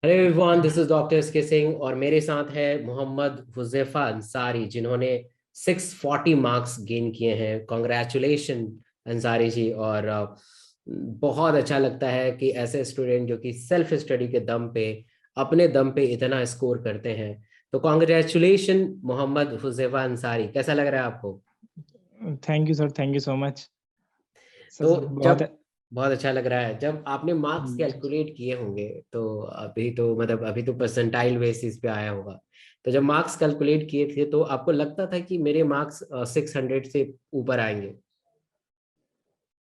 Hello everyone, this is doctor SK Singh और मेरे साथ है मोहम्मद हुज़ैफा अंसारी, जिन्होंने 640 मार्क्स गेन किए हैं। कॉन्ग्रेचुलेशन अंसारी जी। और बहुत अच्छा लगता है कि ऐसे स्टूडेंट जो कि सेल्फ स्टडी के दम पे, अपने दम पे इतना स्कोर करते हैं। तो कॉन्ग्रेचुलेशन मोहम्मद हुज़ैफा अंसारी। कैसा लग रहा है आपको? Thank you sir, thank you so much sir. तो बहुत जब बहुत अच्छा लग रहा है जब आपने मार्क्स जी कैलकुलेट किए होंगे, तो अभी तो परसेंटाइल बेसिस पे आया होगा। तो जब मार्क्स कैलकुलेट किए थे तो आपको लगता था कि मेरे मार्क्स 600 से ऊपर आएंगे?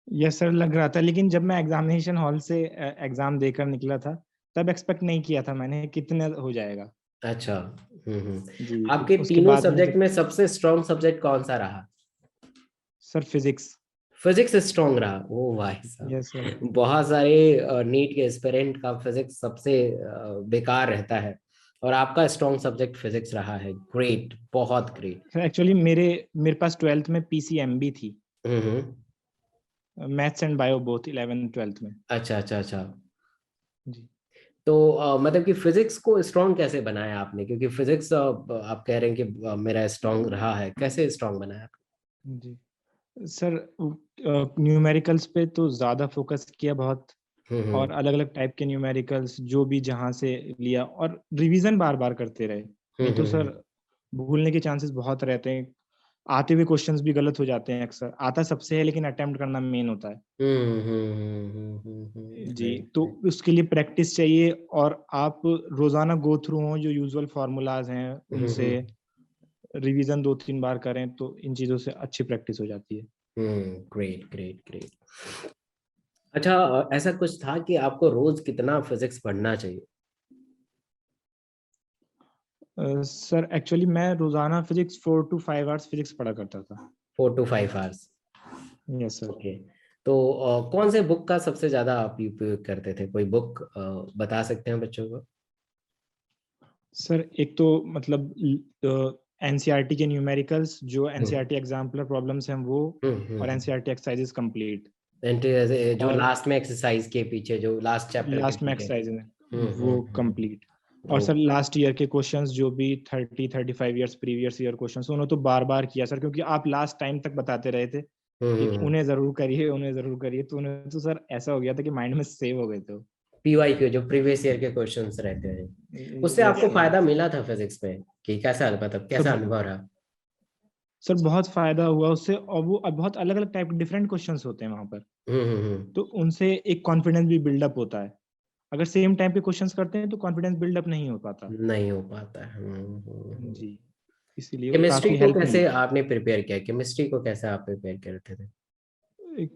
यस सर, लग रहा था। लेकिन जब मैं एग्जामिनेशन हॉल से एग्जाम देकर निकला था, तब एक्सपेक्ट नहीं किया था मैंने कितने हो जाएगा। अच्छा। जी, तो आपके उसके तीनों बाद में सब्जेक्ट जब में सबसे स्ट्रॉन्ग सब्जेक्ट कौन सा रहा? Sir physics. फिजिक्स स्ट्रॉन्ग रहा? ओ भाई यस सर। साहब, बहुत सारे नीट के एस्पिरेंट का फिजिक्स सबसे बेकार रहता है, और आपका स्ट्रॉन्ग सब्जेक्ट फिजिक्स रहा है। ग्रेट, बहुत ग्रेट। सर एक्चुअली मेरे पास 12th में पीसीएमबी थी, hmm. Maths and bio both 11th 12th में। अच्छा अच्छा अच्छा। जी तो मतलब कि फिजिक्स को स्ट्रॉन्ग कैसे बनाया आपने? क्योंकि फिजिक्स आप कह रहे हैं कि मेरा स्ट्रॉन्ग रहा है, कैसे स्ट्रॉन्ग बनाया? जी सर, न्यूमेरिकल्स पे तो ज़्यादा फोकस किया बहुत, हम्म और अलग अलग टाइप के न्यूमेरिकल्स जो भी जहाँ से लिया, और रिवीजन बार बार करते रहे। नहीं तो हम्म सर भूलने के चांसेस बहुत रहते हैं। आते हुए क्वेश्चंस भी गलत हो जाते हैं, अक्सर आता सबसे है लेकिन अटेम्प्ट करना मेन होता है। जी, राइट तो राइट। उसके लिए प्रैक्टिस चाहिए, और आप रोजाना गो थ्रू हो जो यूजुअल फार्मूलाज हैं उनसे रिवीजन 2-3 बार करें, तो इन चीज़ों से अच्छी प्रैक्टिस हो जाती है। Great great great. अच्छा, ऐसा कुछ था कि आपको रोज कितना फिजिक्स पढ़ना चाहिए? सर एक्चुअली मैं रोजाना फिजिक्स 4 to 5 आवर्स फिजिक्स पढ़ा करता था। 4 to 5 hours? Yes sir. Okay. तो कौन से बुक का सबसे ज्यादा आप उपयोग करते थे? कोई बुक बता सकते हैं बच्चों को? सर एक तो मतलब एनसीईआरटी के न्यूमेरिकल्स, जो हम्म एनसीईआरटी एग्जाम्पलर प्रॉब्लम्स हैं वो, और हम्म। एनसीईआरटी एक्सरसाइजेस कंप्लीट, जो और लास्ट में एक्सरसाइज के पीछे, जो लास्ट चैप्टर के लास्ट में पीछे। एक्सरसाइज हैं वो कंप्लीट। और सर ओके। लास्ट ईयर के क्वेश्चंस जो भी 30-35 ईयर्स प्रीवियस ईयर क्वेश्चंस, उन्होंने तो बार बार किया सर, क्योंकि आप लास्ट टाइम तक बताते रहे थे कि हम्म। उन्हें जरूर करिए, उन्हें जरूर करिए, तो उन्हें तो सर ऐसा हो गया था कि माइंड में सेव हो गए थे। पीवाई के जो प्रीवियस ईयर के क्वेश्चंस रहते हैं, उससे यस आपको सर। फायदा मिला था फिजिक्स में? कि कैसा, मतलब कैसा सर अनुभव रहा? सर बहुत फायदा हुआ उससे, और वो अब बहुत अलग अलग टाइप के डिफरेंट क्वेश्चंस होते हैं वहां पर, हम्म। तो उनसे एक कॉन्फिडेंस भी बिल्डअप होता है। अगर सेम टाइम पे क्वेश्चंस करते हैं तो कॉन्फिडेंस बिल्डअप नहीं हो पाता। नहीं हो पाता है। जी, इसीलिए वो केमिस्ट्री काफी को हेल्प कैसे मिली थी। आपने प्रिपेयर किया? केमिस्ट्री को कैसे आप प्रिपेयर करते थे?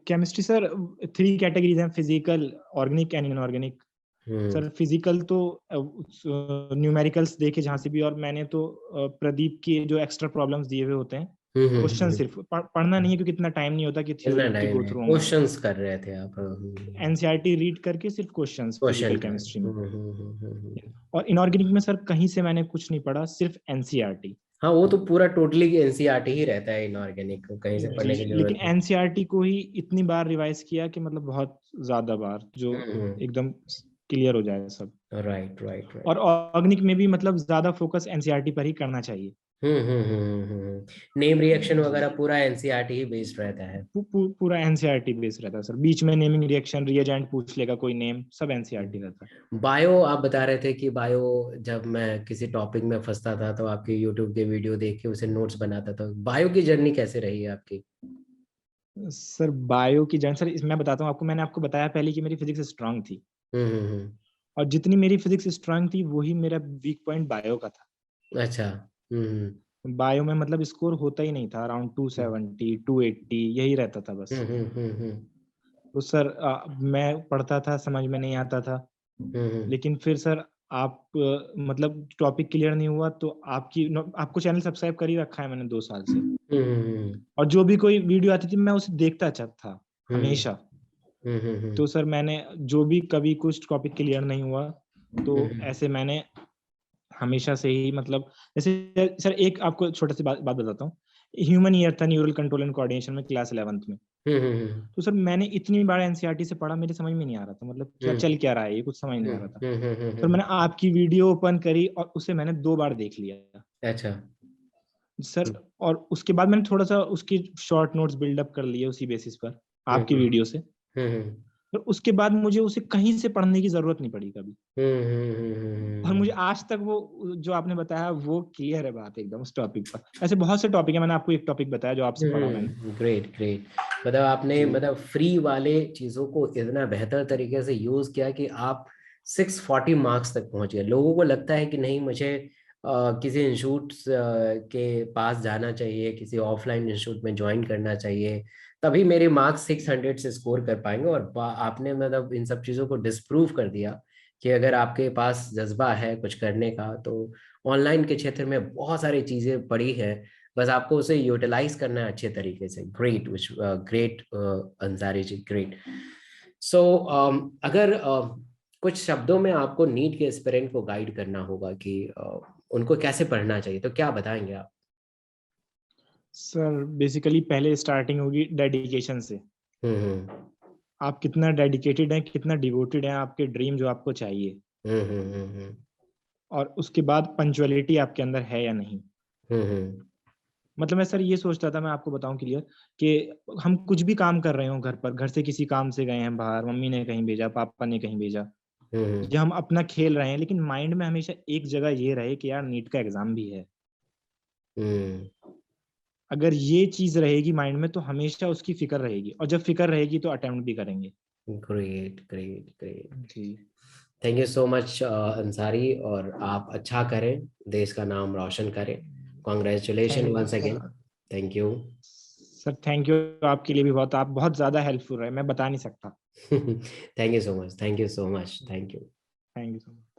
केमिस्ट्री सर 3 कैटेगरीज हैं: physical, organic and inorganic. Hmm sir physical तो न्यूमेरिकल्स देखे जहाँ से भी, और मैंने तो प्रदीप के जो एक्स्ट्रा प्रॉब्लम्स दिए हुए होते हैं, क्वेश्चन हम्म। सिर्फ पढ़ना नहीं है, क्योंकि इतना टाइम नहीं होता कि इतना थ्योरी की टाइम गो है, थ्रू होंगे। क्वेश्चंस कर रहे थे आप? एनसीईआरटी रीड करके सिर्फ क्वेश्चंस क्वेश्चन फिजिकल कर। केमिस्ट्री में। हम्म। और इनऑर्गेनिक में सर कहीं से मैंने कुछ नहीं पढ़ा, सिर्फ एनसीईआरटी। हाँ, वो तो पूरा टोटली एनसीईआरटी ही रहता है, इनऑर्गेनिक को कहीं से जी, पढ़ने की लेकिन जरूरत नहीं। एनसीईआरटी को ही इतनी बार रिवाइज किया कि मतलब बहुत ज्यादा बार, जो एकदम क्लियर हो जाए सब। राइट राइट और राइट। ऑर्गेनिक में भी मतलब ज्यादा फोकस एनसीईआरटी पर ही करना चाहिए। नेम रिएक्शन जी, वगैरह पूरा एनसीईआरटी ही बेस्ड रहता है। पूरा एनसीईआरटी बेस रहता है सर। बीच में नेमिंग रिएक्शन रिएजेंट पूछ लेगा कोई नेम, सब एनसीईआरटी रहता है। बायो, आप बता रहे थे कि बायो, जब मैं किसी टॉपिक में फंसता था तो आपके यूट्यूब के वीडियो देख के उसे नोट्स बनाता था। बायो की जर्नी कैसे रही है आपकी? सर बायो की जर्नी, सर मैं बताता हूँ आपको। मैंने आपको बताया पहले कि मेरी फिजिक्स स्ट्रांग थी, हम्म। और जितनी मेरी फिजिक्स स्ट्रांग थी वही मेरा वीक पॉइंट बायो का था। अच्छा। हम्म बायो में मतलब स्कोर होता ही नहीं था, अराउंड 270 280 यही रहता था बस। हम्म। तो सर मैं पढ़ता था, समझ में नहीं आता था। हम्म लेकिन फिर सर आप मतलब टॉपिक क्लियर नहीं हुआ तो आपको चैनल सब्सक्राइब कर ही रखा है मैंने 2 साल से, हम्म और जो भी कोई वीडियो आती थी मैं उसे देखता था हम्म हमेशा। हम्म तो सर मैंने जो भी कभी कुछ टॉपिक क्लियर नहीं हुआ, तो हम्म ऐसे मैंने हमेशा से ही मतलब, जैसे सर एक आपको छोटा सी बात बताता हूँ। ह्यूमन ईयर था, न्यूरल कंट्रोल एंड कोऑर्डिनेशन में, क्लास 11th में। तो सर मैंने इतनी बार एनसीईआरटी से पढ़ा, मेरे समझ में नहीं आ रहा था, मतलब क्या चल क्या रहा है, ये कुछ समझ नहीं आ रहा था। सर मैंने आपकी वीडियो ओपन करी और उसे मैंने 2 बार देख लिया। अच्छा सर और उसके बाद मैंने थोड़ा सा उसकी शॉर्ट नोट्स बिल्डअप कर लिए उसी बेसिस पर, आपकी वीडियो से। तो उसके बाद मुझे उसे कहीं से पढ़ने की जरूरत नहीं पड़ी कभी। और मुझे आज तक वो जो आपने बताया वो क्लियर है बात एकदम उस टॉपिक पर। ऐसे बहुत से टॉपिक है, मैंने आपको एक टॉपिक बताया जो आपसे पढ़ा मैंने। Great great. मतलब आपने मतलब फ्री वाले चीजों को इतना बेहतर तरीके से यूज किया कि आप 640 मार्क्स तक पहुंच गए। लोगों को लगता है कि नहीं, मुझे किसी इंस्टीट्यूट के पास जाना चाहिए, किसी ऑफलाइन इंस्टीट्यूट में ज्वाइन करना चाहिए, तभी मेरे मार्क्स 600 से स्कोर कर पाएंगे। और आपने मतलब इन सब चीज़ों को डिस्प्रूव कर दिया कि अगर आपके पास जज्बा है कुछ करने का तो ऑनलाइन के क्षेत्र में बहुत सारी चीज़ें पड़ी है, बस आपको उसे यूटिलाइज करना है अच्छे तरीके से। ग्रेट, विच ग्रेट अंसारी जी, ग्रेट। सो अगर कुछ शब्दों में आपको नीट के एस्पिरेंट को गाइड करना होगा कि उनको कैसे पढ़ना चाहिए, तो क्या बताएंगे आप? सर बेसिकली पहले स्टार्टिंग होगी डेडिकेशन से। हम्म आप कितना डेडिकेटेड हैं, कितना डिवोटेड हैं आपके ड्रीम जो आपको चाहिए। हम्म और उसके बाद पंचुअलिटी आपके अंदर है या नहीं। हम्म मतलब मैं सर ये सोचता था, मैं आपको बताऊं क्लियर, कि हम कुछ भी काम कर रहे हो घर पर, घर से किसी काम से गए हैं बाहर, मम्मी ने कहीं भेजा, पापा ने कहीं भेजा, हम्म या हम अपना खेल रहे हैं, लेकिन माइंड में हमेशा एक जगह ये रहे कि यार नीट का एग्जाम भी है। हम्म अगर ये चीज रहेगी माइंड में तो हमेशा उसकी फिक्र रहेगी, और जब फिक्र रहेगी तो अटेम्प्ट भी करेंगे। Great great great. जी thank you so much Ansari, और आप अच्छा करें, देश का नाम रोशन करें। Congratulation thank once sir. Again. Thank you. Sir thank you, आपके लिए भी बहुत, आप बहुत ज्यादा हेल्पफुल रहे, मैं बता नहीं सकता। Thank you so much, thank you so much, thank you. Thank you so much.